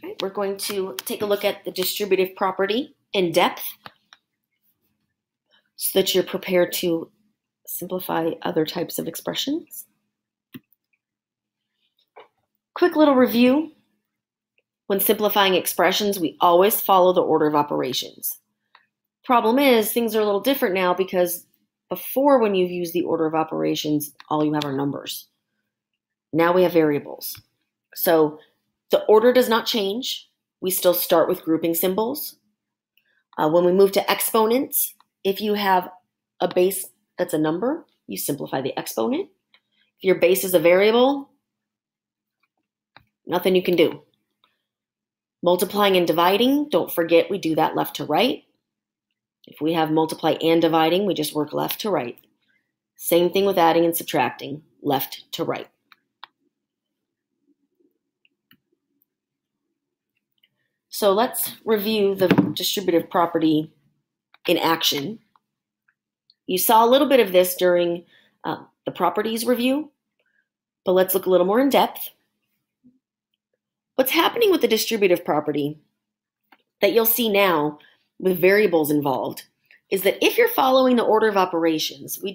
right, we're going to take a look at the distributive property in depth so that you're prepared to simplify other types of expressions. Quick little review. When simplifying expressions, we always follow the order of operations. Problem is, things are a little different now because before, when you've used the order of operations, all you have are numbers. Now we have variables. So the order does not change. We still start with grouping symbols. When we move to exponents, if you have a base that's a number, you simplify the exponent. If your base is a variable, nothing you can do. Multiplying and dividing, don't forget we do that left to right. If we have multiply and dividing, we just work left to right. Same thing with adding and subtracting, left to right. So let's review the distributive property in action. You saw a little bit of this during the properties review, but let's look a little more in depth. What's happening with the distributive property that you'll see now with variables involved is that if you're following the order of operations, we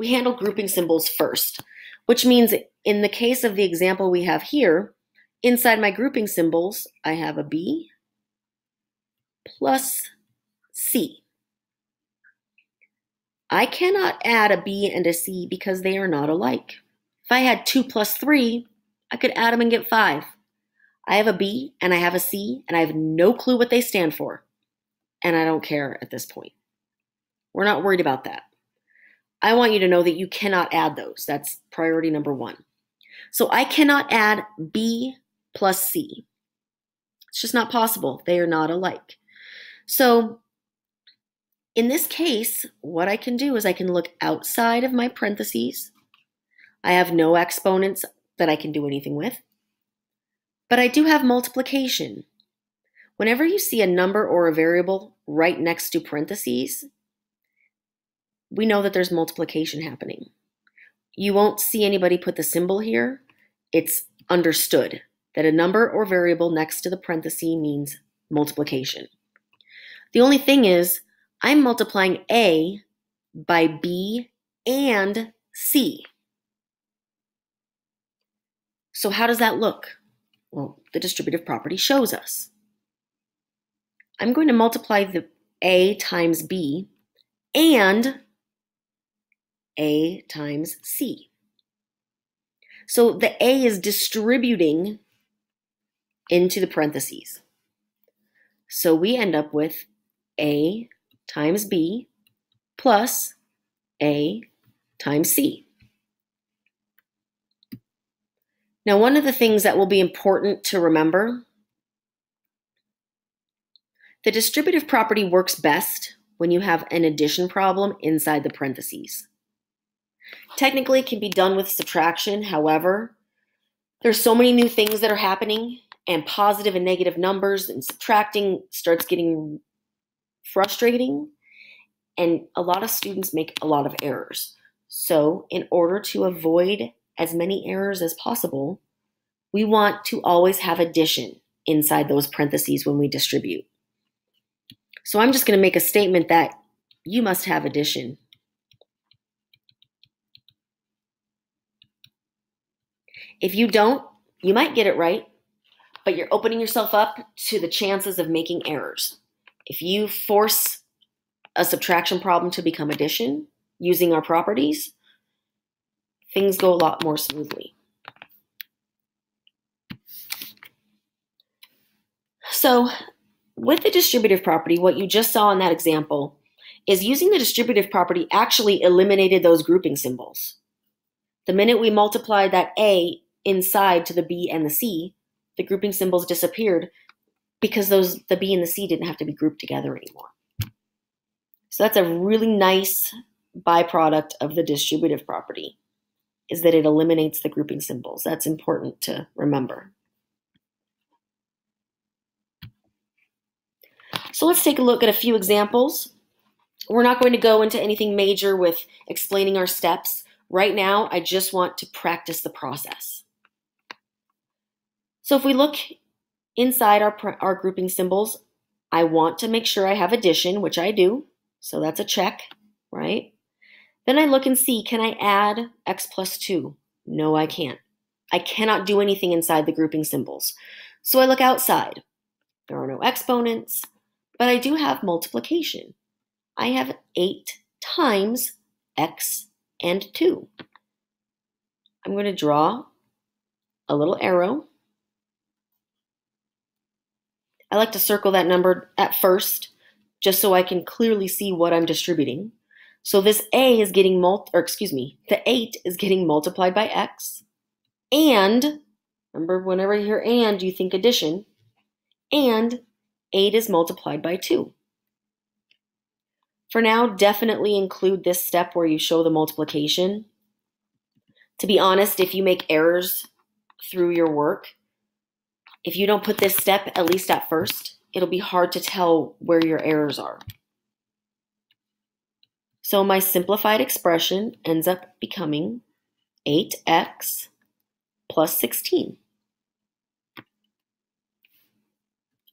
handle grouping symbols first, which means in the case of the example we have here, inside my grouping symbols, I have a B plus C. I cannot add a B and a C because they are not alike. If I had 2 plus 3, I could add them and get 5. I have a B and I have a C and I have no clue what they stand for. And I don't care at this point. We're not worried about that. I want you to know that you cannot add those. That's priority number 1. So I cannot add B plus C. It's just not possible. They are not alike. So in this case, what I can do is I can look outside of my parentheses. I have no exponents that I can do anything with. But I do have multiplication. Whenever you see a number or a variable right next to parentheses, we know that there's multiplication happening. You won't see anybody put the symbol here. It's understood that a number or variable next to the parenthesis means multiplication. The only thing is, I'm multiplying A by B and C. So how does that look? Well, the distributive property shows us. I'm going to multiply the A times B and A times C. So the A is distributing into the parentheses. So we end up with A times B plus A times C. Now, one of the things that will be important to remember, the distributive property works best when you have an addition problem inside the parentheses. Technically, it can be done with subtraction. However, there's so many new things that are happening, and positive and negative numbers and subtracting starts getting frustrating, and a lot of students make a lot of errors. So in order to avoid as many errors as possible, we want to always have addition inside those parentheses when we distribute. So I'm just going to make a statement that you must have addition. If you don't, you might get it right, but you're opening yourself up to the chances of making errors. If you force a subtraction problem to become addition using our properties, things go a lot more smoothly. So with the distributive property, what you just saw in that example is using the distributive property actually eliminated those grouping symbols. The minute we multiplied that A inside to the B and the C, the grouping symbols disappeared because the B and the C didn't have to be grouped together anymore. So that's a really nice byproduct of the distributive property, is that it eliminates the grouping symbols. That's important to remember. So let's take a look at a few examples. We're not going to go into anything major with explaining our steps. Right now, I just want to practice the process. So if we look Inside our grouping symbols, I want to make sure I have addition, which I do. So that's a check, right? Then I look and see, can I add x plus 2? No, I can't. I cannot do anything inside the grouping symbols. So I look outside. There are no exponents, but I do have multiplication. I have 8 times x and 2. I'm going to draw a little arrow. I like to circle that number at first, just so I can clearly see what I'm distributing. So this A is getting the 8 is getting multiplied by x. And, remember, whenever you hear and, you think addition. And 8 is multiplied by 2. For now, definitely include this step where you show the multiplication. To be honest, if you make errors through your work, if you don't put this step, at least at first, it'll be hard to tell where your errors are. So my simplified expression ends up becoming 8x plus 16.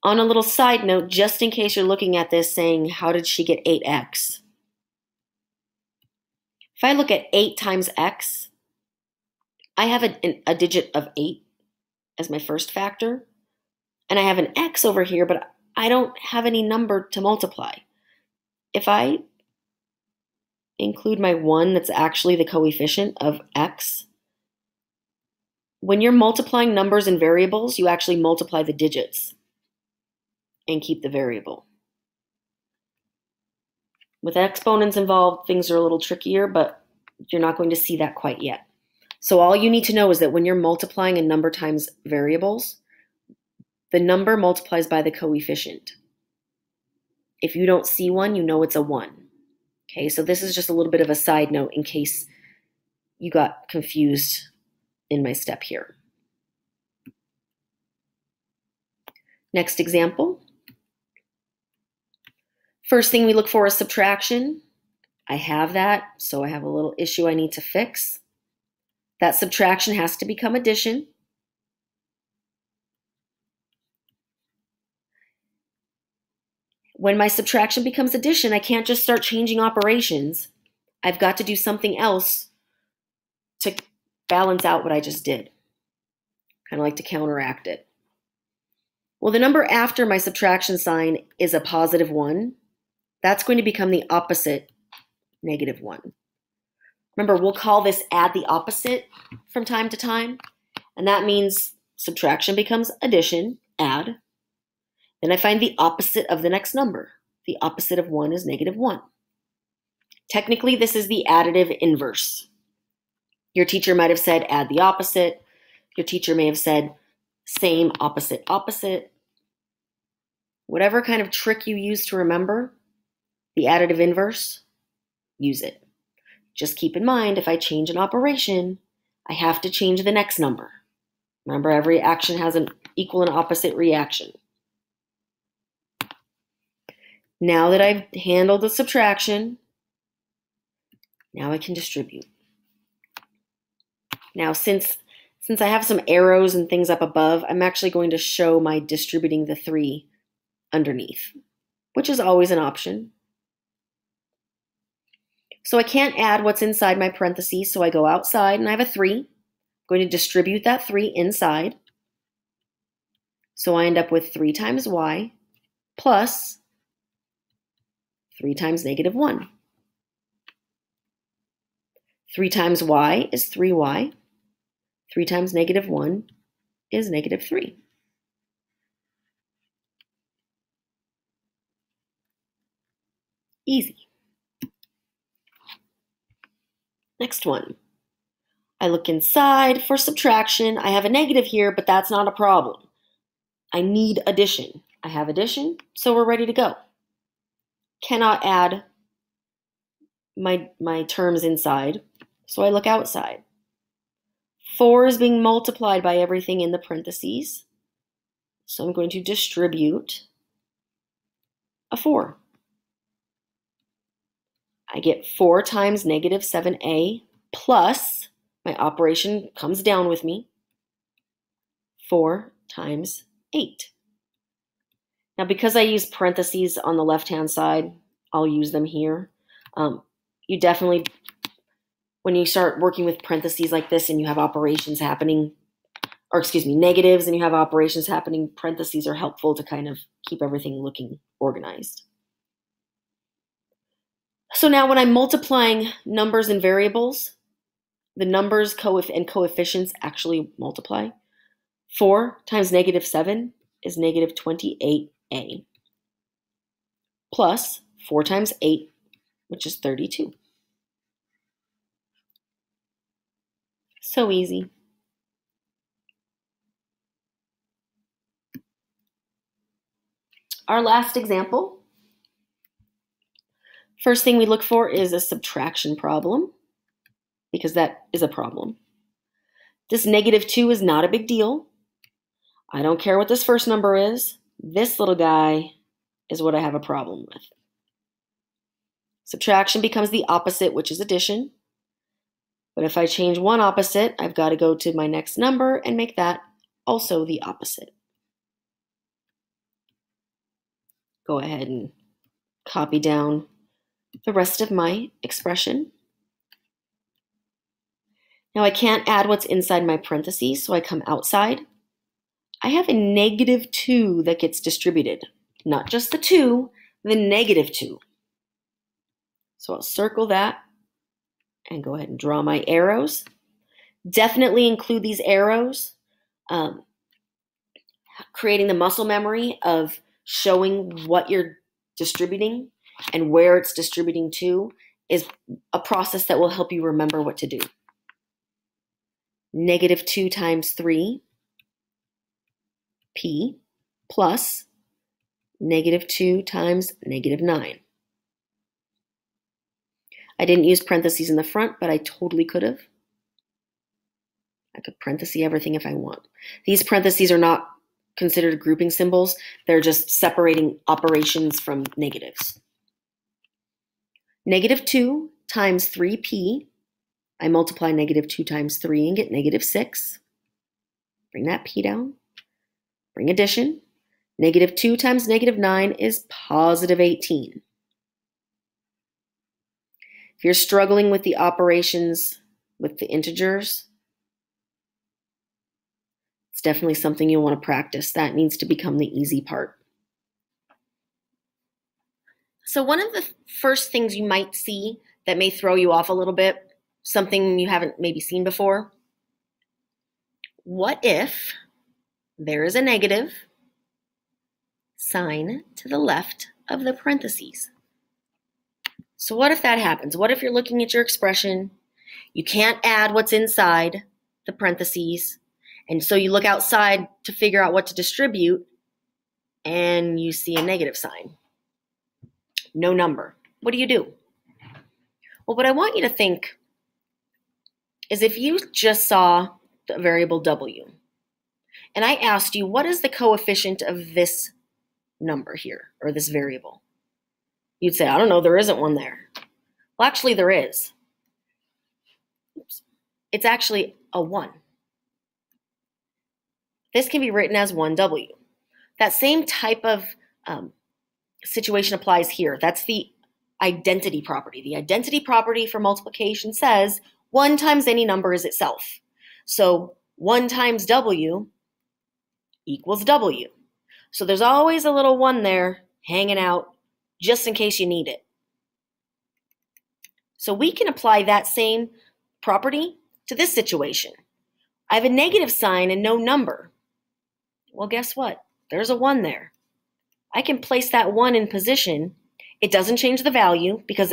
On a little side note, just in case you're looking at this saying, how did she get 8x? If I look at 8 times x, I have a digit of 8 as my first factor, and I have an x over here, but I don't have any number to multiply. If I include my 1 that's actually the coefficient of x, when you're multiplying numbers and variables, you actually multiply the digits and keep the variable. With exponents involved, things are a little trickier, but you're not going to see that quite yet. So all you need to know is that when you're multiplying a number times variables, the number multiplies by the coefficient. If you don't see one, you know it's a 1. Okay, so this is just a little bit of a side note in case you got confused in my step here. Next example. First thing we look for is subtraction. I have that, so I have a little issue I need to fix. That subtraction has to become addition. When my subtraction becomes addition, I can't just start changing operations. I've got to do something else to balance out what I just did. Kind of like to counteract it. Well, the number after my subtraction sign is a positive 1. That's going to become the opposite, negative 1. Remember, we'll call this add the opposite from time to time. And that means subtraction becomes addition, add. Then I find the opposite of the next number. The opposite of 1 is negative 1. Technically, this is the additive inverse. Your teacher might have said add the opposite. Your teacher may have said same, opposite, opposite. Whatever kind of trick you use to remember the additive inverse, use it. Just keep in mind, if I change an operation, I have to change the next number. Remember, every action has an equal and opposite reaction. Now that I've handled the subtraction, now I can distribute. Now, since I have some arrows and things up above, I'm actually going to show my distributing the 3 underneath, which is always an option. So I can't add what's inside my parentheses, so I go outside and I have a 3. I'm going to distribute that 3 inside. So I end up with 3 times y plus 3 times negative 1. 3 times y is 3y. 3 times negative 1 is negative 3. Easy. Next one. I look inside for subtraction. I have a negative here, but that's not a problem. I need addition. I have addition, so we're ready to go. Cannot add my terms inside, so I look outside. 4 is being multiplied by everything in the parentheses, so I'm going to distribute a 4. I get 4 times negative 7a plus, my operation comes down with me, 4 times 8. Now, because I use parentheses on the left-hand side, I'll use them here. You definitely, when you start working with parentheses like this and you have operations happening, or excuse me, negatives and you have operations happening, parentheses are helpful to kind of keep everything looking organized. So now when I'm multiplying numbers and variables, the numbers and coefficients actually multiply. 4 times negative 7 is negative 28a, plus 4 times 8, which is 32. So easy. Our last example. First thing we look for is a subtraction problem, because that is a problem. This negative 2 is not a big deal. I don't care what this first number is. This little guy is what I have a problem with. Subtraction becomes the opposite, which is addition. But if I change one opposite, I've got to go to my next number and make that also the opposite. Go ahead and copy down the rest of my expression. Now I can't add what's inside my parentheses, so I come outside. I have a negative 2 that gets distributed. Not just the 2, the negative 2. So I'll circle that and go ahead and draw my arrows. Definitely include these arrows. Creating the muscle memory of showing what you're distributing and where it's distributing to is a process that will help you remember what to do. Negative 2 times 3, p, plus negative 2 times negative 9. I didn't use parentheses in the front, but I totally could have. I could parentheses everything if I want. These parentheses are not considered grouping symbols. They're just separating operations from negatives. Negative 2 times 3p. I multiply negative 2 times 3 and get negative 6. Bring that p down. Bring addition. Negative 2 times negative 9 is positive 18. If you're struggling with the operations with the integers, it's definitely something you'll want to practice. That needs to become the easy part. So one of the first things you might see that may throw you off a little bit, something you haven't maybe seen before. What if there is a negative sign to the left of the parentheses? So what if that happens? What if you're looking at your expression, you can't add what's inside the parentheses, and so you look outside to figure out what to distribute, and you see a negative sign? No number. What do you do? Well, what I want you to think is if you just saw the variable w, and I asked you, what is the coefficient of this number here, or this variable? You'd say, I don't know, there isn't one there. Well, actually there is. Oops. It's actually a 1. This can be written as 1w. That same type of situation applies here. That's the identity property. The identity property for multiplication says 1 times any number is itself. So 1 times w equals w. So there's always a little 1 there hanging out just in case you need it. So we can apply that same property to this situation. I have a negative sign and no number. Well, guess what? There's a 1 there. I can place that 1 in position. It doesn't change the value because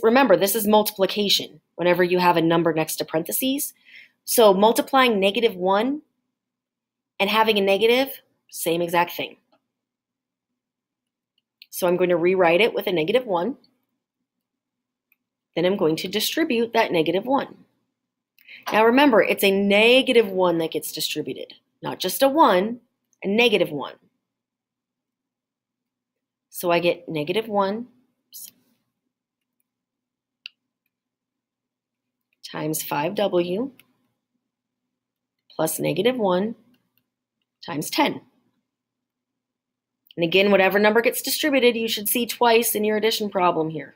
remember, this is multiplication whenever you have a number next to parentheses. So multiplying negative 1 and having a negative, same exact thing. So I'm going to rewrite it with a negative 1. Then I'm going to distribute that negative 1. Now remember, it's a negative 1 that gets distributed, not just a 1, a negative 1. So I get negative 1 times 5w plus negative 1 times 10. And again, whatever number gets distributed, you should see twice in your addition problem here.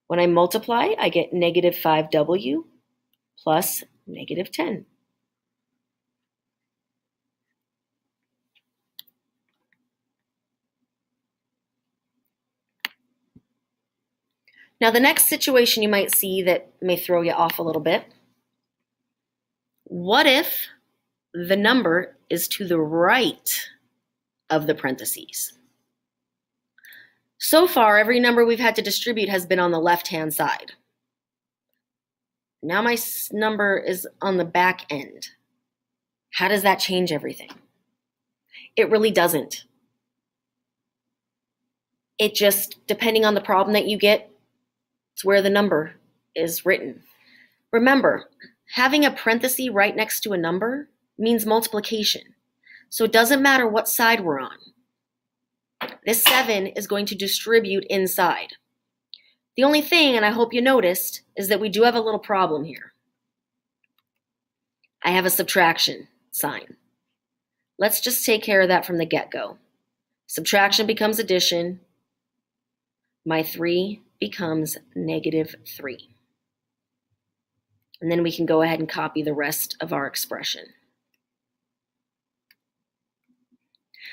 When I multiply, I get negative 5w plus negative 10. Now, the next situation you might see that may throw you off a little bit. What if the number is to the right of the parentheses? So far, every number we've had to distribute has been on the left-hand side. Now my number is on the back end. How does that change everything? It really doesn't. It just, depending on the problem that you get, it's where the number is written. Remember, having a parenthesis right next to a number means multiplication. So it doesn't matter what side we're on. This 7 is going to distribute inside. The only thing, and I hope you noticed, is that we do have a little problem here. I have a subtraction sign. Let's just take care of that from the get-go. Subtraction becomes addition. My 3 becomes negative 3. And then we can go ahead and copy the rest of our expression.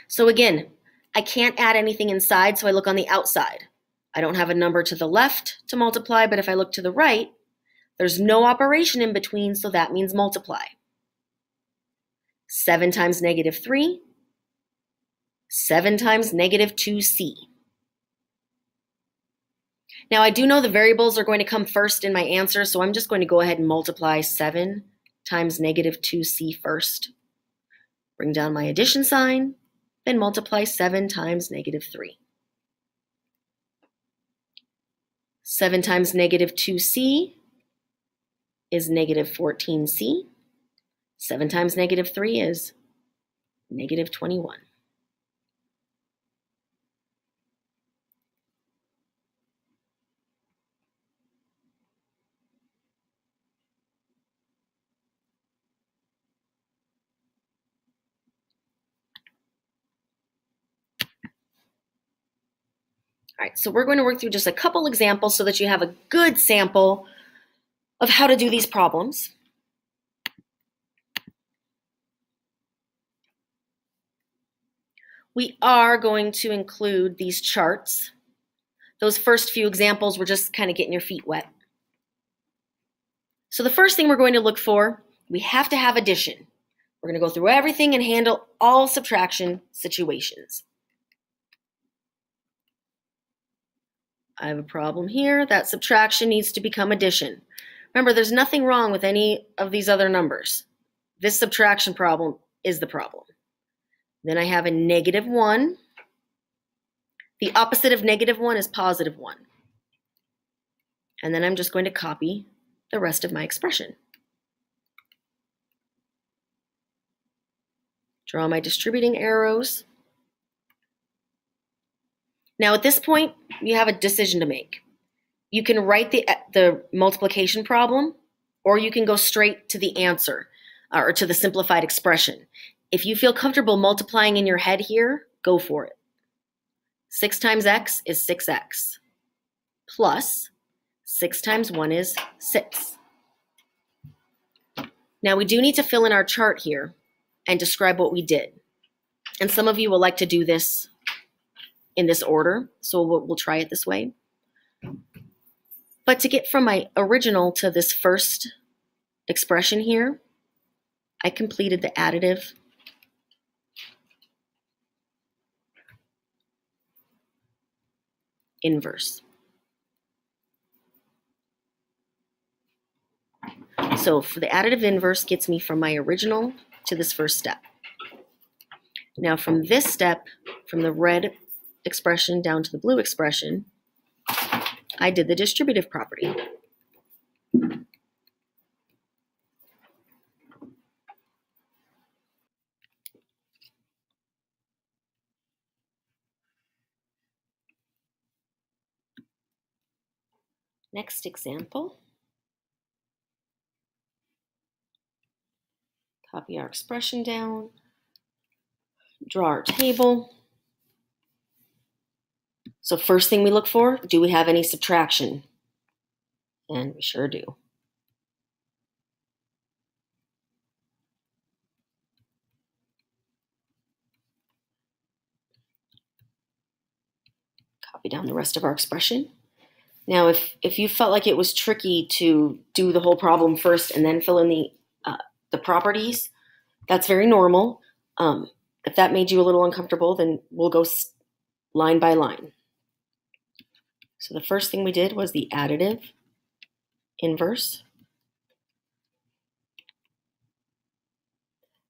So again, I can't add anything inside, so I look on the outside. I don't have a number to the left to multiply, but if I look to the right, there's no operation in between, so that means multiply. 7 times negative 3, 7 times negative 2c. Now, I do know the variables are going to come first in my answer, so I'm just going to go ahead and multiply 7 times negative 2c first. Bring down my addition sign, then multiply 7 times negative 3. 7 times negative 2c is negative 14c. 7 times negative 3 is negative 21. All right, so we're going to work through just a couple examples so that you have a good sample of how to do these problems. We are going to include these charts. Those first few examples were just kind of getting your feet wet. So the first thing we're going to look for, we have to have addition. We're going to go through everything and handle all subtraction situations. I have a problem here. That subtraction needs to become addition. Remember, there's nothing wrong with any of these other numbers. This subtraction problem is the problem. Then I have a negative 1. The opposite of negative 1 is positive 1. And then I'm just going to copy the rest of my expression. Draw my distributing arrows. Now at this point, you have a decision to make. You can write the multiplication problem, or you can go straight to the answer, or to the simplified expression. If you feel comfortable multiplying in your head here, go for it. 6 times x is 6x, plus 6 times 1 is 6. Now we do need to fill in our chart here and describe what we did. And some of you will like to do this in this order, so we'll try it this way. But to get from my original to this first expression here, I completed the additive inverse. So for the additive inverse gets me from my original to this first step. Now from this step, from the red expression down to the blue expression, I did the distributive property. Next example. Copy our expression down, draw our table. So first thing we look for, do we have any subtraction? And we sure do. Copy down the rest of our expression. Now, if you felt like it was tricky to do the whole problem first and then fill in the properties, that's very normal. If that made you a little uncomfortable, then we'll go line by line. So the first thing we did was the additive inverse.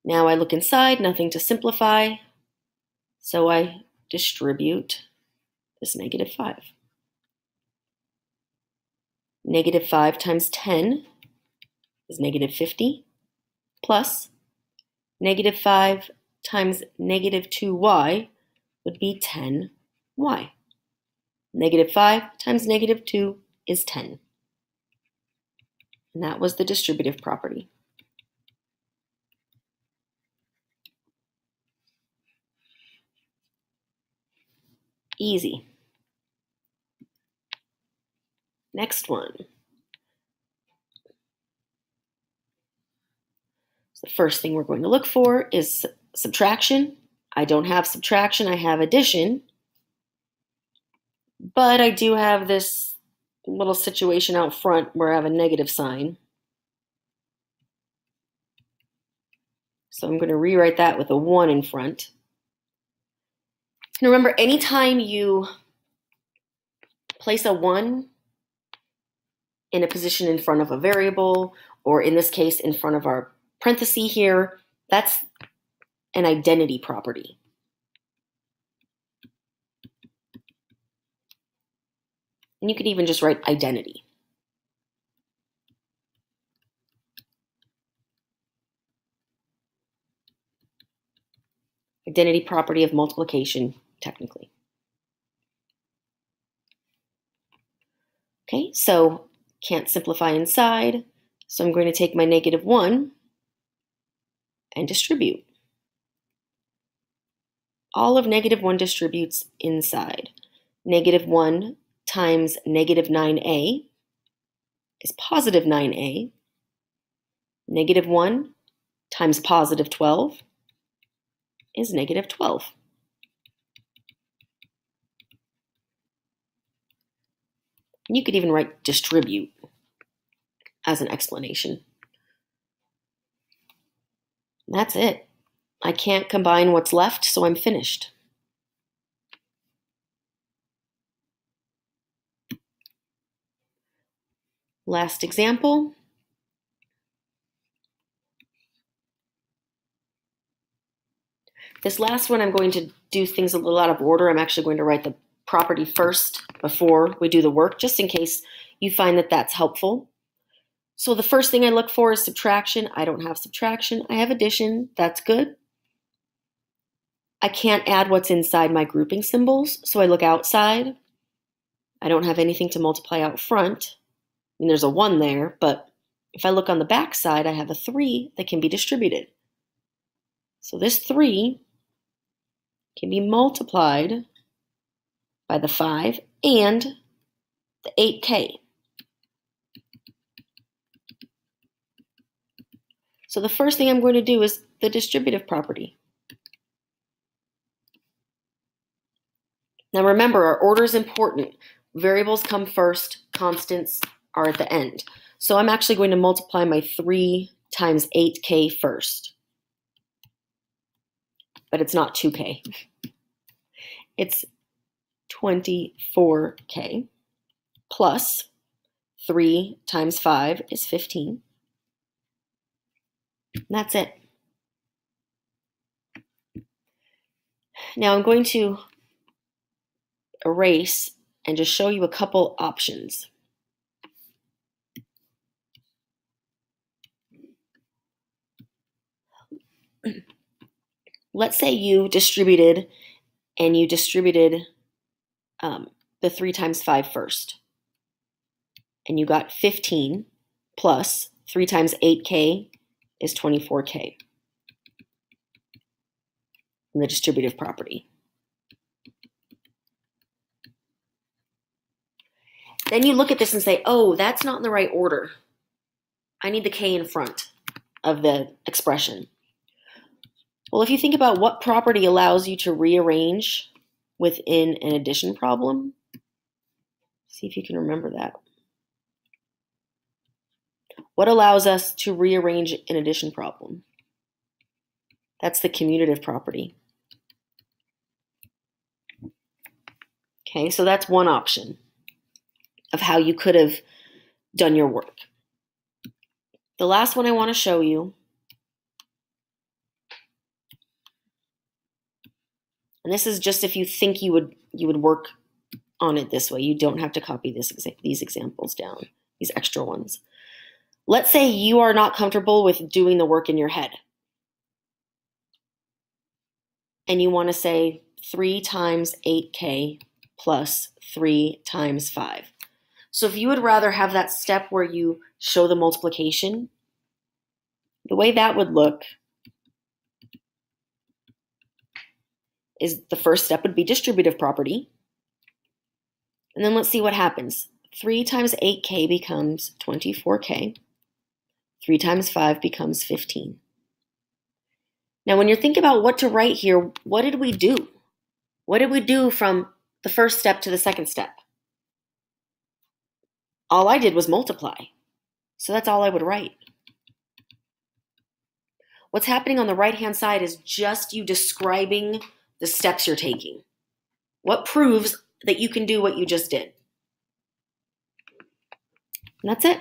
Now I look inside, nothing to simplify, so I distribute this -5. -5 times 10 is -50, plus -5 times -2y would be 10y. -5 times -2 is 10. And that was the distributive property. Easy. Next one. So the first thing we're going to look for is subtraction. I don't have subtraction, I have addition. But I do have this little situation out front where I have a negative sign. So I'm going to rewrite that with a 1 in front. And remember, anytime you place a 1 in a position in front of a variable, or in this case, in front of our parenthesis here, that's an identity property. And you could even just write identity. Identity property of multiplication, technically. Okay, so can't simplify inside, so I'm going to take my -1 and distribute. All of -1 distributes inside. -1 times -9a is positive 9a. -1 times positive 12 is -12. You could even write distribute as an explanation. And that's it. I can't combine what's left, so I'm finished. Last example. This last one, I'm going to do things a little out of order. I'm actually going to write the property first before we do the work, just in case you find that that's helpful. So the first thing I look for is subtraction. I don't have subtraction. I have addition. That's good. I can't add what's inside my grouping symbols, so I look outside. I don't have anything to multiply out front. I mean, there's a 1 there, but if I look on the back side, I have a 3 that can be distributed. So this 3 can be multiplied by the 5 and the 8k. So the first thing I'm going to do is the distributive property. Now remember, our order is important. Variables come first, constants are at the end. So I'm actually going to multiply my 3 times 8k first. But it's not 2k. It's 24k plus 3 times 5 is 15. And that's it. Now I'm going to erase and just show you a couple options. Let's say you distributed and you distributed the 3 times 5 first. And you got 15 plus 3 times 8k is 24k. And the distributive property. Then you look at this and say, oh, that's not in the right order. I need the k in front of the expression. Well, if you think about what property allows you to rearrange within an addition problem, see if you can remember that. What allows us to rearrange an addition problem? That's the commutative property. Okay, so that's one option of how you could have done your work. The last one I want to show you, and this is just if you think you would work on it this way. You don't have to copy these examples down, these extra ones. Let's say you are not comfortable with doing the work in your head. And you want to say 3 times 8k plus 3 times 5. So if you would rather have that step where you show the multiplication, the way that would look is the first step would be distributive property. And then let's see what happens. 3 times 8k becomes 24k. 3 times 5 becomes 15. Now, when you're thinking about what to write here, what did we do? What did we do from the first step to the second step? All I did was multiply. So that's all I would write. What's happening on the right-hand side is just you describing the steps you're taking. What proves that you can do what you just did? And that's it.